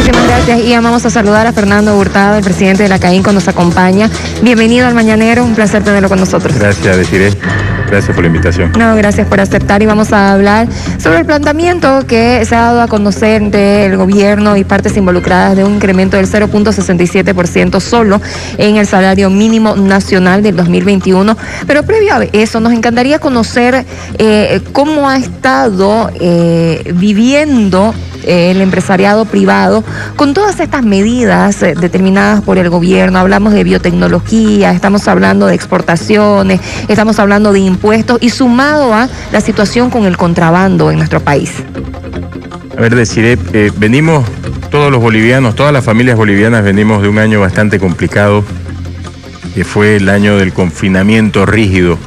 Muchísimas gracias, Ian. Vamos a saludar a Fernando Hurtado, el presidente de la CAINCO, nos acompaña. Bienvenido al Mañanero, un placer tenerlo con nosotros. Gracias, Desiree. Gracias por la invitación. No, gracias por aceptar, y vamos a hablar sobre el planteamiento que se ha dado a conocer del gobierno y partes involucradas de un incremento del 0.67% solo en el salario mínimo nacional del 2021. Pero previo a eso, nos encantaría conocer cómo ha estado viviendo el empresariado privado con todas estas medidas determinadas por el gobierno. Hablamos de biotecnología, estamos hablando de exportaciones, estamos hablando de impuestos, y sumado a la situación con el contrabando en nuestro país. A ver, Desiree, venimos todos los bolivianos, todas las familias bolivianas venimos de un año bastante complicado, que fue el año del confinamiento rígido.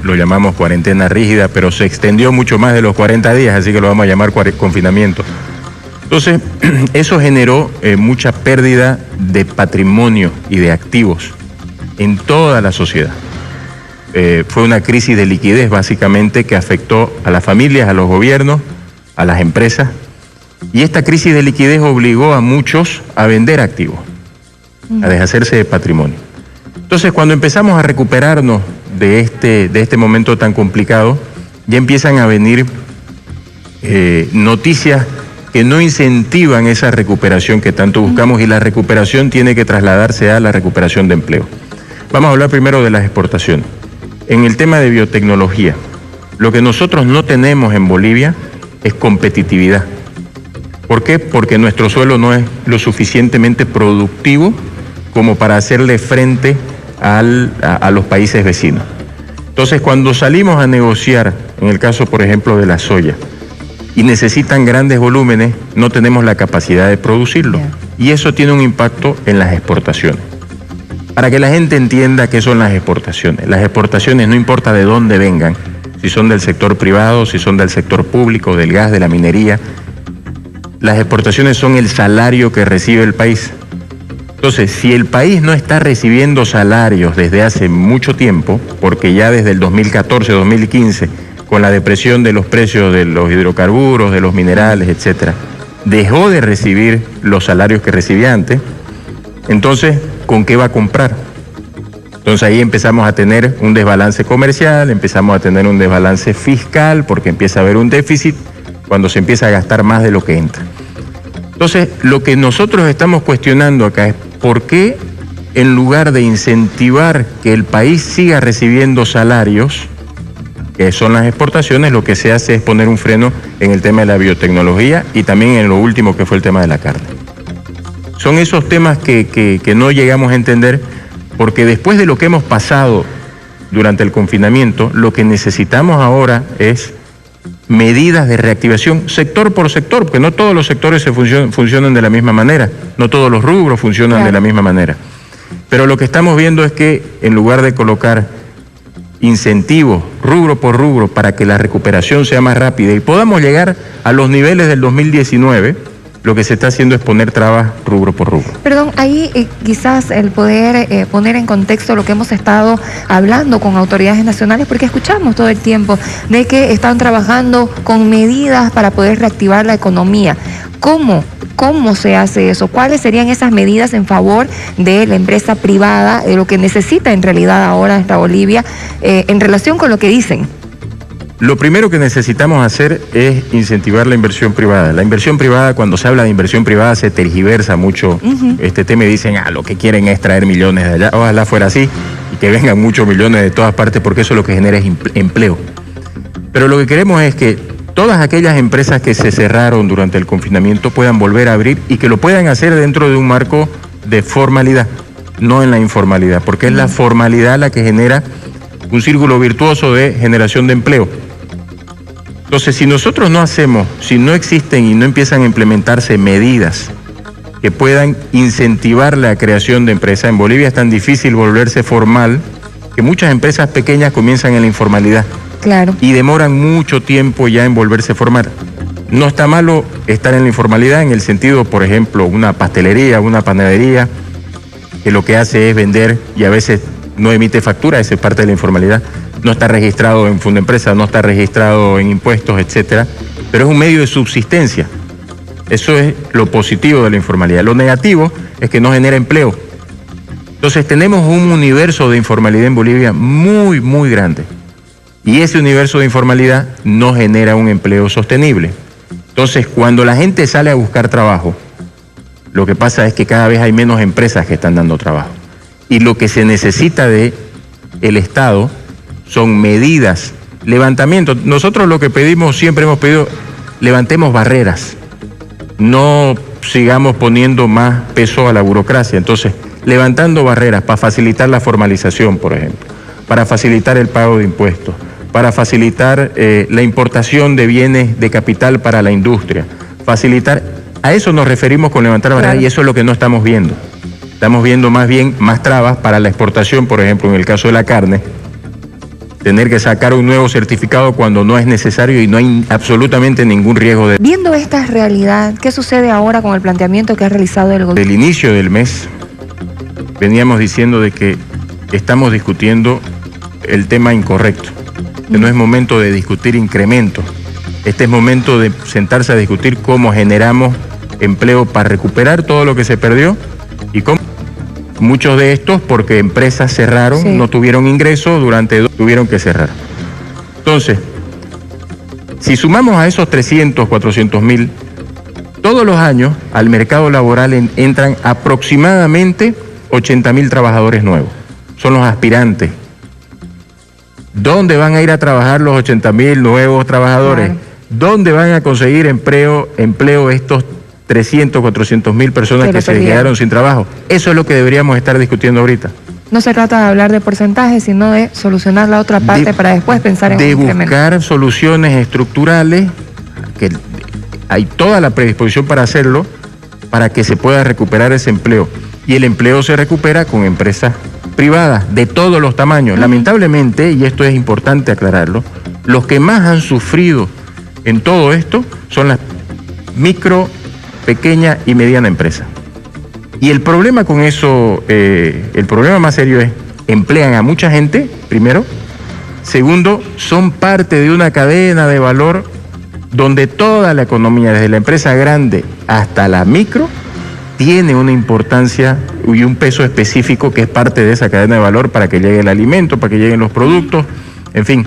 Lo llamamos cuarentena rígida, pero se extendió mucho más de los 40 días, así que lo vamos a llamar confinamiento. Entonces, eso generó mucha pérdida de patrimonio y de activos en toda la sociedad. Fue una crisis de liquidez, básicamente, que afectó a las familias, a los gobiernos, a las empresas, y esta crisis de liquidez obligó a muchos a vender activos, a deshacerse de patrimonio. Entonces, cuando empezamos a recuperarnos de este momento tan complicado, ya empiezan a venir noticias que no incentivan esa recuperación que tanto buscamos, y la recuperación tiene que trasladarse a la recuperación de empleo. Vamos a hablar primero de las exportaciones. En el tema de biotecnología, lo que nosotros no tenemos en Bolivia es competitividad. ¿Por qué? Porque nuestro suelo no es lo suficientemente productivo como para hacerle frente a los países vecinos. Entonces, cuando salimos a negociar, en el caso, por ejemplo, de la soya, y necesitan grandes volúmenes, no tenemos la capacidad de producirlo. Y eso tiene un impacto en las exportaciones. Para que la gente entienda qué son las exportaciones. Las exportaciones, no importa de dónde vengan, si son del sector privado, si son del sector público, del gas, de la minería, las exportaciones son el salario que recibe el país. Entonces, si el país no está recibiendo salarios desde hace mucho tiempo, porque ya desde el 2014, 2015, con la depresión de los precios de los hidrocarburos, de los minerales, etcétera, dejó de recibir los salarios que recibía antes, entonces, ¿con qué va a comprar? Entonces ahí empezamos a tener un desbalance comercial, empezamos a tener un desbalance fiscal, porque empieza a haber un déficit cuando se empieza a gastar más de lo que entra. Entonces, lo que nosotros estamos cuestionando acá es por qué, en lugar de incentivar que el país siga recibiendo salarios, que son las exportaciones, lo que se hace es poner un freno en el tema de la biotecnología y también en lo último, que fue el tema de la carne. Son esos temas que no llegamos a entender, porque después de lo que hemos pasado durante el confinamiento, lo que necesitamos ahora es medidas de reactivación sector por sector, porque no todos los sectores funcionan de la misma manera, no todos los rubros funcionan de la misma manera. Pero lo que estamos viendo es que, en lugar de colocar incentivos rubro por rubro para que la recuperación sea más rápida y podamos llegar a los niveles del 2019, lo que se está haciendo es poner trabas rubro por rubro. Perdón, ahí quizás el poder poner en contexto lo que hemos estado hablando con autoridades nacionales, porque escuchamos todo el tiempo de que están trabajando con medidas para poder reactivar la economía. ¿Cómo se hace eso? ¿Cuáles serían esas medidas en favor de la empresa privada, de lo que necesita en realidad ahora nuestra Bolivia, en relación con lo que dicen? Lo primero que necesitamos hacer es incentivar la inversión privada. La inversión privada, cuando se habla de inversión privada, se tergiversa mucho este tema y dicen, lo que quieren es traer millones de allá. Ojalá fuera así y que vengan muchos millones de todas partes, porque eso lo que genera es empleo. Pero lo que queremos es que todas aquellas empresas que se cerraron durante el confinamiento puedan volver a abrir, y que lo puedan hacer dentro de un marco de formalidad, no en la informalidad, porque es la formalidad la que genera un círculo virtuoso de generación de empleo. Entonces, si nosotros no hacemos, si no existen y no empiezan a implementarse medidas que puedan incentivar la creación de empresas, en Bolivia es tan difícil volverse formal que muchas empresas pequeñas comienzan en la informalidad. Claro. Y demoran mucho tiempo ya en volverse formal. No está malo estar en la informalidad en el sentido, por ejemplo, una pastelería, una panadería, que lo que hace es vender y a veces no emite factura, esa es parte de la informalidad. No está registrado en Fundempresa, no está registrado en impuestos, etcétera, pero es un medio de subsistencia. Eso es lo positivo de la informalidad. Lo negativo es que no genera empleo. Entonces tenemos un universo de informalidad en Bolivia muy, muy grande. Y ese universo de informalidad no genera un empleo sostenible. Entonces, cuando la gente sale a buscar trabajo, lo que pasa es que cada vez hay menos empresas que están dando trabajo. Y lo que se necesita de el Estado son medidas, levantamiento. Nosotros lo que pedimos, siempre hemos pedido, levantemos barreras. No sigamos poniendo más peso a la burocracia. Entonces, levantando barreras para facilitar la formalización, por ejemplo, para facilitar el pago de impuestos, para facilitar la importación de bienes de capital para la industria, facilitar, a eso nos referimos con levantar barreras. Claro. Y eso es lo que no estamos viendo. Estamos viendo más bien más trabas para la exportación, por ejemplo, en el caso de la carne, tener que sacar un nuevo certificado cuando no es necesario y no hay absolutamente ningún riesgo de... Viendo esta realidad, ¿qué sucede ahora con el planteamiento que ha realizado el gobierno? Del inicio del mes veníamos diciendo de que estamos discutiendo el tema incorrecto, que no es momento de discutir incrementos, este es momento de sentarse a discutir cómo generamos empleo para recuperar todo lo que se perdió y cómo muchos de estos porque empresas cerraron, sí, no tuvieron ingresos, tuvieron que cerrar. Entonces, si sumamos a esos 300, 400 mil, todos los años al mercado laboral entran aproximadamente 80.000 trabajadores nuevos, son los aspirantes. ¿Dónde van a ir a trabajar los 80.000 nuevos trabajadores? Claro. ¿Dónde van a conseguir empleo estos 300, 400.000 personas que se quedaron sin trabajo? Eso es lo que deberíamos estar discutiendo ahorita. No se trata de hablar de porcentajes, sino de solucionar la otra parte para después pensar en un incremento. De buscar soluciones estructurales, que hay toda la predisposición para hacerlo, para que se pueda recuperar ese empleo. Y el empleo se recupera con empresas privadas de todos los tamaños. Lamentablemente, y esto es importante aclararlo, los que más han sufrido en todo esto son las micro, pequeña y mediana empresa. Y el problema con eso, el problema más serio es, emplean a mucha gente, primero. Segundo, son parte de una cadena de valor donde toda la economía, desde la empresa grande hasta la micro, tiene una importancia y un peso específico que es parte de esa cadena de valor para que llegue el alimento, para que lleguen los productos, en fin.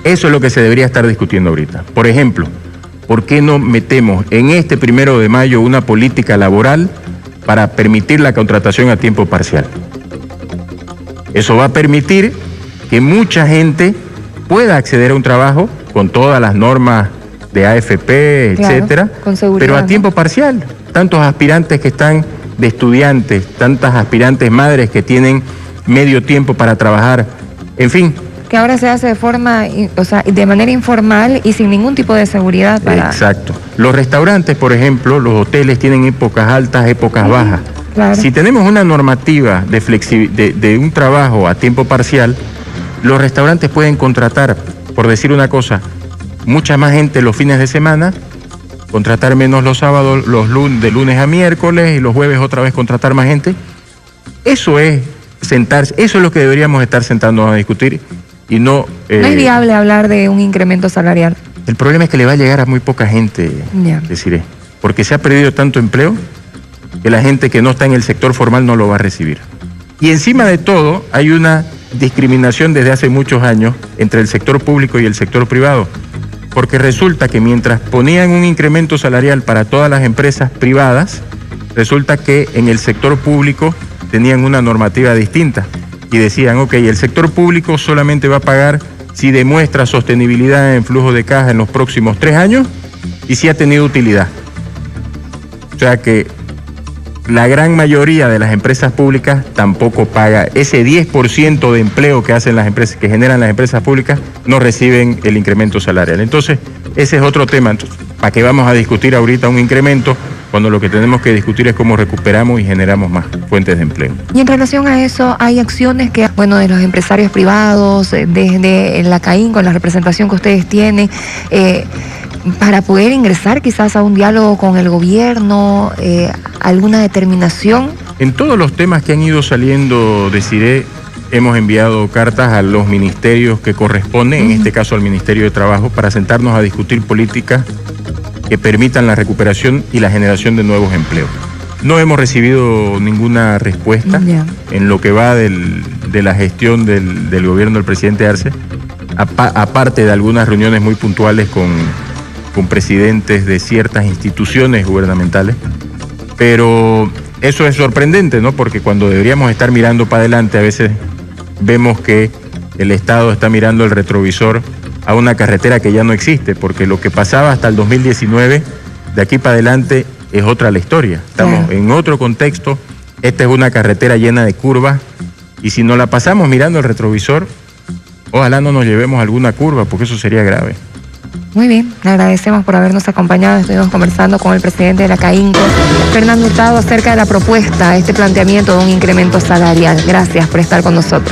Eso es lo que se debería estar discutiendo ahorita. Por ejemplo, ¿por qué no metemos en este 1 de mayo una política laboral para permitir la contratación a tiempo parcial? Eso va a permitir que mucha gente pueda acceder a un trabajo con todas las normas de AFP, claro, etcétera, con seguridad, pero a tiempo parcial. Tantos aspirantes que están de estudiantes, tantas aspirantes madres que tienen medio tiempo para trabajar, en fin. Que ahora se hace de forma, o sea, de manera informal y sin ningún tipo de seguridad para... Exacto. Los restaurantes, por ejemplo, los hoteles tienen épocas altas, épocas bajas. Claro. Si tenemos una normativa de un trabajo a tiempo parcial, los restaurantes pueden contratar, por decir una cosa, mucha más gente los fines de semana, contratar menos los sábados, de lunes a miércoles, y los jueves otra vez contratar más gente. Eso es sentarse, eso es lo que deberíamos estar sentándonos a discutir y no... no es viable hablar de un incremento salarial. El problema es que le va a llegar a muy poca gente, deciré, porque se ha perdido tanto empleo que la gente que no está en el sector formal no lo va a recibir. Y encima de todo hay una discriminación desde hace muchos años entre el sector público y el sector privado. Porque resulta que mientras ponían un incremento salarial para todas las empresas privadas, resulta que en el sector público tenían una normativa distinta y decían, ok, el sector público solamente va a pagar si demuestra sostenibilidad en flujo de caja en los próximos 3 años y si ha tenido utilidad. O sea que la gran mayoría de las empresas públicas tampoco paga. Ese 10% de empleo que hacen las empresas, que generan las empresas públicas, no reciben el incremento salarial. Entonces, ese es otro tema. Entonces, ¿para qué vamos a discutir ahorita un incremento cuando lo que tenemos que discutir es cómo recuperamos y generamos más fuentes de empleo? Y en relación a eso, hay acciones que, bueno, de los empresarios privados, desde la CAIN, con la representación que ustedes tienen, para poder ingresar quizás a un diálogo con el gobierno, alguna determinación. En todos los temas que han ido saliendo de CIRE, hemos enviado cartas a los ministerios que corresponden, en este caso al Ministerio de Trabajo, para sentarnos a discutir políticas que permitan la recuperación y la generación de nuevos empleos. No hemos recibido ninguna respuesta en lo que va de la gestión del gobierno del presidente Arce, aparte de algunas reuniones muy puntuales con presidentes de ciertas instituciones gubernamentales, pero eso es sorprendente, ¿no? Porque cuando deberíamos estar mirando para adelante, a veces vemos que el Estado está mirando el retrovisor a una carretera que ya no existe, porque lo que pasaba hasta el 2019, de aquí para adelante es otra la historia. Estamos en otro contexto, esta es una carretera llena de curvas, y si nos la pasamos mirando el retrovisor, ojalá no nos llevemos alguna curva, porque eso sería grave. Muy bien, le agradecemos por habernos acompañado. Estuvimos conversando con el presidente de la CAINCO, Fernando Hurtado, acerca de la propuesta, este planteamiento de un incremento salarial. Gracias por estar con nosotros.